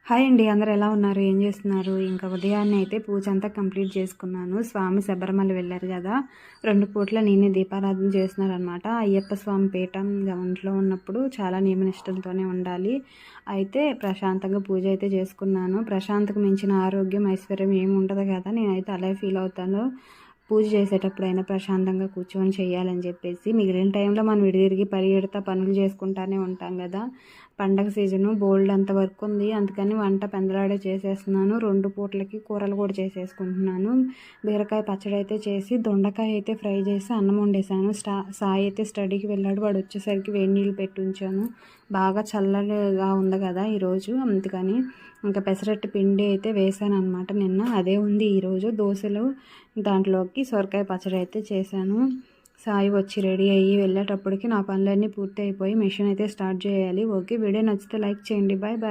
Hi అండి. అందరూ ఎలా ఉన్నారు? ఏం చేస్తున్నారు? ఇంకా ఉదయాన్నే అయితే పూజ అంతా కంప్లీట్ చేసుకున్నాను. స్వామి శబరిమల వెళ్ళారు కదా! 2 పూట్ల నేనే దీపారాధన చేస్తున్నారనమాట. అయ్యప్ప స్వామి పీఠం ఒంట్లో ఉన్నప్పుడు చాలా నియమనిష్టలతోనే ఉండాలి. అయితే ప్రశాంతంగా పూజ అయితే చేసుకున్నాను. ప్రశాంతకు మించిన ఆరోగ్యం, ఐశ్వర్యం ఏమి ఉండదు కదా! నేనైతే అలాగే ఫీల్ అవుతాను. పూజ చేసేటప్పుడైనా ప్రశాంతంగా కూర్చొని చేయాలని చెప్పేసి. మిగిలిన టైంలో మనం తిరిగి పరిగెడతా పనులు చేసుకుంటానే ఉంటాం కదా! పండగ సీజను బోలెడంత వర్క్ ఉంది. అందుకని వంట పెందలాడే చేసేస్తున్నాను. 2 పూటలకి కూరలు కూడా చేసేసుకుంటున్నాను. బీరకాయ పచ్చడి అయితే చేసి, దొండకాయ అయితే ఫ్రై చేసి అన్నం వండేసాను. సాయి అయితే స్టడీకి వెళ్ళాడు. వాడు వచ్చేసరికి వేడి నీళ్ళు పెట్టి ఉంచాను. బాగా చల్లగా ఉంది కదా ఈరోజు, అందుకని ఇంకా పెసరట్టు పిండి అయితే వేసానన్నమాట నిన్న. అదే ఉంది ఈరోజు. దోశలు, దాంట్లోకి సొరకాయ పచ్చడి అయితే చేశాను. సాయి వచ్చి రెడీ అయ్యి వెళ్ళేటప్పటికి నా పనులన్నీ పూర్తి అయిపోయి మిషన్ అయితే స్టార్ట్ చేయాలి. ఓకే, వీడియో నచ్చితే లైక్ చేయండి. Bye bye.